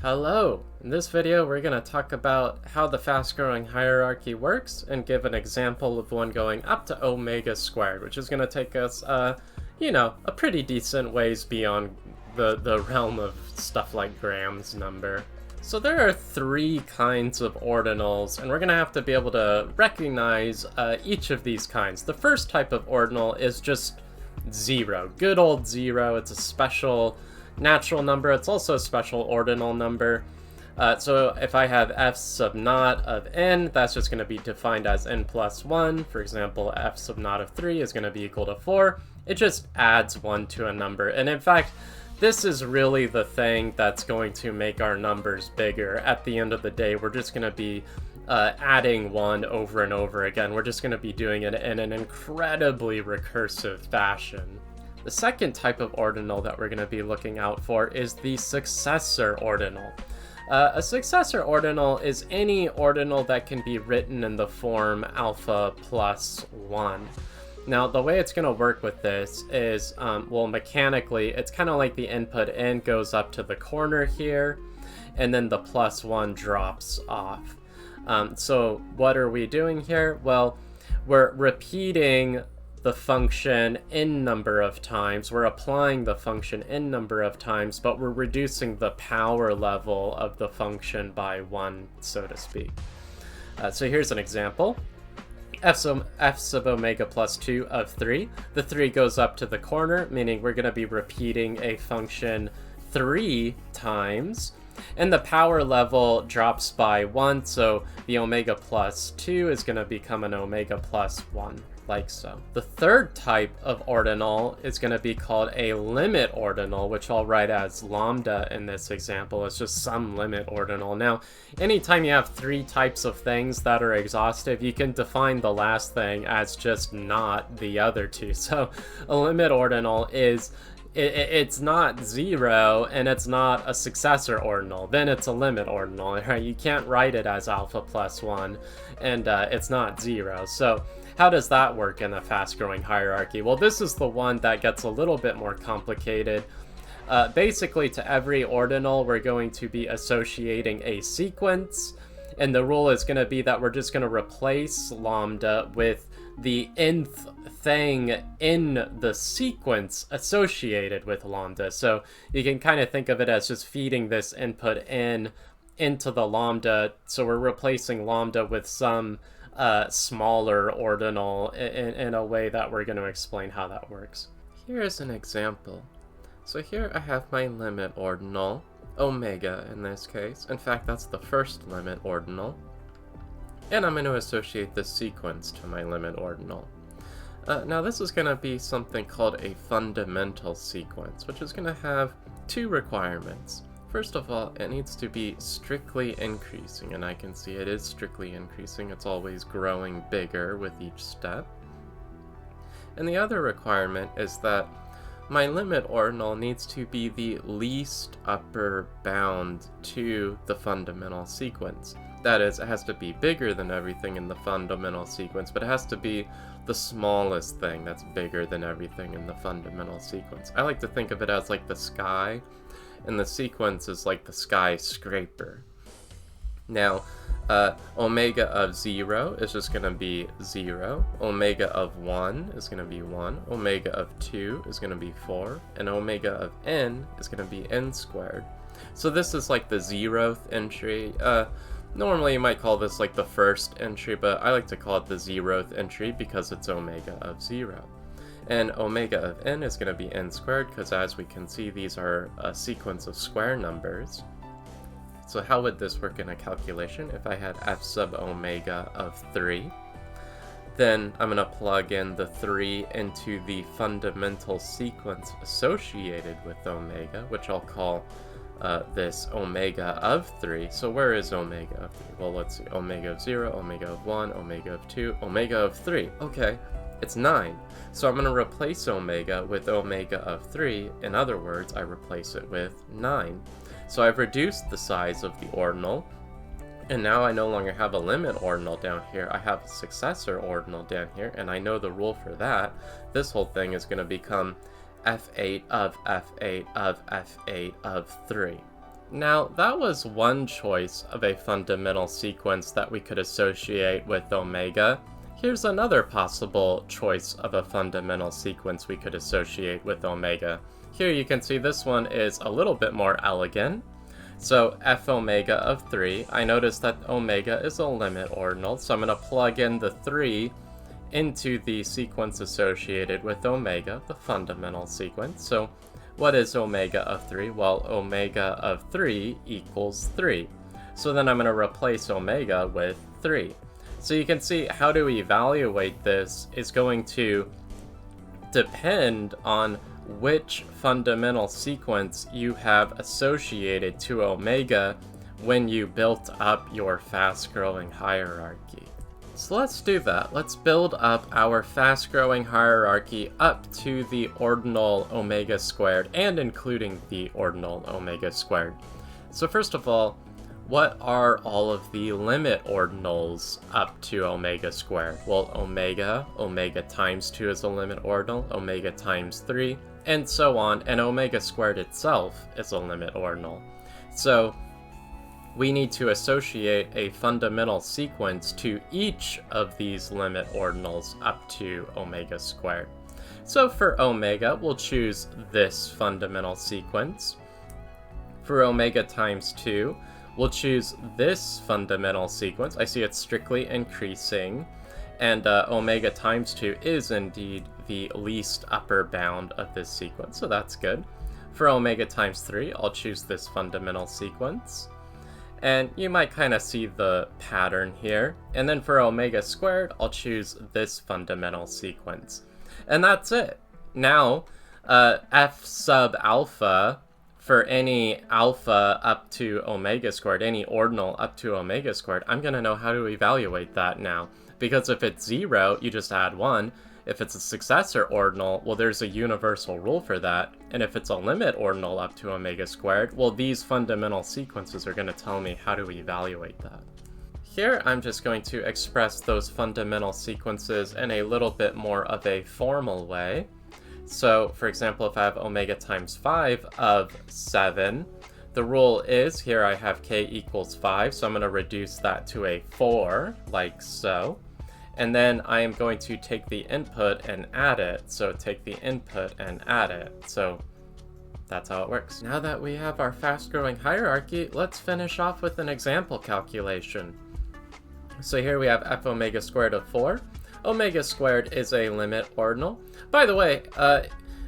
Hello! In this video we're going to talk about how the fast-growing hierarchy works and give an example of one going up to omega squared, which is going to take us, a pretty decent ways beyond the realm of stuff like Graham's number. So there are three kinds of ordinals, and we're going to have to be able to recognize each of these kinds. The first type of ordinal is just zero. Good old zero. It's a special natural number. It's also a special ordinal number. So if I have f sub naught of n, that's just going to be defined as n plus 1. For example, f sub naught of 3 is going to be equal to 4. It just adds 1 to a number. And in fact, this is really the thing that's going to make our numbers bigger. At the end of the day, we're just going to be adding 1 over and over again. We're just going to be doing it in an incredibly recursive fashion. The second type of ordinal that we're going to be looking out for is the successor ordinal. A successor ordinal is any ordinal that can be written in the form alpha plus 1. Now, the way it's going to work with this is, mechanically, it's kind of like the input n goes up to the corner here, and then the plus 1 drops off. So what are we doing here? Well, we're repeating the function n number of times. We're applying the function n number of times, but we're reducing the power level of the function by 1, so to speak. So here's an example. F sub omega plus 2 of 3. The 3 goes up to the corner, meaning we're going to be repeating a function 3 times. And the power level drops by 1, so the omega plus 2 is going to become an omega plus 1. Like so. The third type of ordinal is going to be called a limit ordinal, which I'll write as lambda in this example. It's just some limit ordinal. Now, anytime you have three types of things that are exhaustive, you can define the last thing as just not the other two. So a limit ordinal is it's not 0 and it's not a successor ordinal. Then it's a limit ordinal, right? You can't write it as alpha plus 1 and it's not 0. So how does that work in a fast-growing hierarchy? Well, this is the one that gets a little bit more complicated. Basically, to every ordinal, we're going to be associating a sequence, and the rule is going to be that we're just going to replace lambda with the nth thing in the sequence associated with lambda. So you can kind of think of it as just feeding this input n into the lambda, so we're replacing lambda with some smaller ordinal in a way that we're going to explain how that works. Here's an example. So here I have my limit ordinal, omega in this case. In fact, that's the first limit ordinal. And I'm going to associate this sequence to my limit ordinal. Now this is going to be something called a fundamental sequence, which is going to have two requirements. First of all, it needs to be strictly increasing, and I can see it is strictly increasing. It's always growing bigger with each step. And the other requirement is that my limit ordinal needs to be the least upper bound to the fundamental sequence. That is, it has to be bigger than everything in the fundamental sequence, but it has to be the smallest thing that's bigger than everything in the fundamental sequence. I like to think of it as like the sky, and the sequence is like the skyscraper. Now, omega of 0 is just going to be 0, omega of 1 is going to be 1, omega of 2 is going to be 4, and omega of n is going to be n squared. So this is like the 0th entry. Normally you might call this like the first entry, but I like to call it the 0th entry because it's omega of 0. And omega of n is going to be n squared because, as we can see, these are a sequence of square numbers. So how would this work in a calculation? If I had f sub omega of 3, then I'm going to plug in the 3 into the fundamental sequence associated with omega, which I'll call this omega of 3. So where is omega of 3? Well, let's see. Omega of 0, omega of 1, omega of 2, omega of 3. Okay, it's 9. So I'm going to replace omega with omega of 3. In other words, I replace it with 9. So I've reduced the size of the ordinal, and now I no longer have a limit ordinal down here. I have a successor ordinal down here, and I know the rule for that. This whole thing is going to become f8 of f8 of f8 of 3. Now, that was one choice of a fundamental sequence that we could associate with omega. Here's another possible choice of a fundamental sequence we could associate with omega. Here you can see this one is a little bit more elegant. So f omega of 3, I notice that omega is a limit ordinal, so I'm going to plug in the 3 into the sequence associated with omega, the fundamental sequence. So what is omega of 3? Well, omega of 3 equals 3. So then I'm going to replace omega with 3. So you can see how to evaluate this is going to depend on which fundamental sequence you have associated to omega when you built up your fast-growing hierarchy. So let's do that. Let's build up our fast-growing hierarchy up to the ordinal omega squared and including the ordinal omega squared. So first of all, what are all of the limit ordinals up to omega squared? Well, omega times 2 is a limit ordinal, omega times 3, and so on, and omega squared itself is a limit ordinal. So we need to associate a fundamental sequence to each of these limit ordinals up to omega squared. So for omega, we'll choose this fundamental sequence. For omega times 2, we'll choose this fundamental sequence. I see it's strictly increasing, and omega times 2 is indeed the least upper bound of this sequence, so that's good. For omega times 3, I'll choose this fundamental sequence. And you might kind of see the pattern here. And then for omega squared, I'll choose this fundamental sequence. And that's it. Now, f sub alpha, for any alpha up to omega squared, any ordinal up to omega squared, I'm going to know how to evaluate that now. Because if it's 0, you just add 1. If it's a successor ordinal, well, there's a universal rule for that. And if it's a limit ordinal up to omega squared, well, these fundamental sequences are going to tell me how to evaluate that. Here, I'm just going to express those fundamental sequences in a little bit more of a formal way. So, for example, if I have omega times 5 of 7, the rule is, here I have k equals 5, so I'm going to reduce that to a 4, like so. And then I am going to take the input and add it. So take the input and add it. So that's how it works. Now that we have our fast-growing hierarchy, let's finish off with an example calculation. So here we have f omega squared of 4. Omega squared is a limit ordinal. By the way,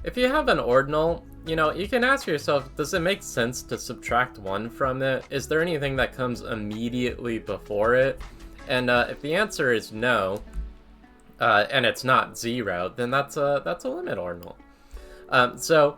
if you have an ordinal, you can ask yourself, does it make sense to subtract 1 from it? Is there anything that comes immediately before it? And if the answer is no, and it's not 0, then that's a limit ordinal. So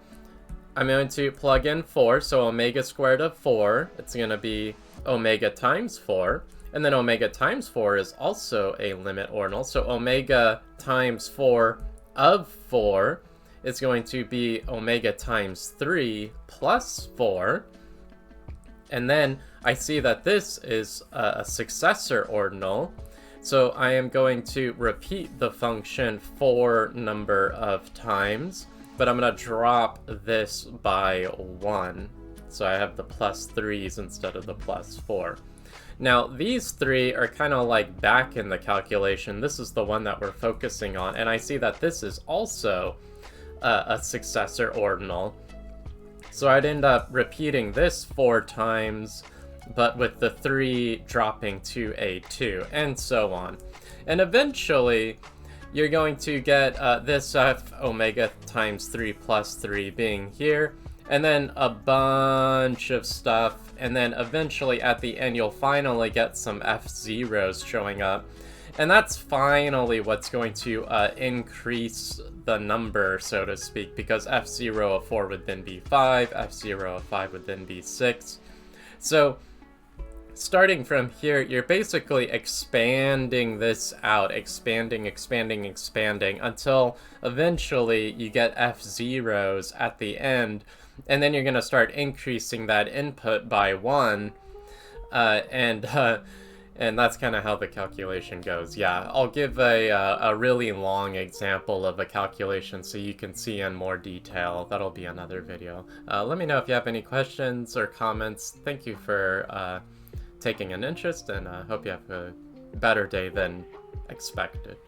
I'm going to plug in 4, so omega squared of 4, it's going to be omega times 4, and then omega times 4 is also a limit ordinal, so omega times 4 of 4 is going to be omega times 3 plus 4, and then I see that this is a successor ordinal, so I am going to repeat the function 4 number of times, but I'm going to drop this by 1. So I have the plus 3s instead of the plus 4. Now, these 3 are kind of like back in the calculation. This is the one that we're focusing on, and I see that this is also a successor ordinal. So I'd end up repeating this 4 times, but with the 3 dropping to a 2, and so on. And eventually, you're going to get this f omega times 3 plus 3 being here, and then a bunch of stuff, and then eventually at the end you'll finally get some f0s showing up. And that's finally what's going to increase the number, so to speak, because f0 of 4 would then be 5, f0 of 5 would then be 6. So starting from here, you're basically expanding this out, expanding until eventually you get f0s at the end, and then you're going to start increasing that input by 1, and And that's kind of how the calculation goes. Yeah, I'll give a really long example of a calculation so you can see in more detail. That'll be another video. Let me know if you have any questions or comments. Thank you for taking an interest, and hope you have a better day than expected.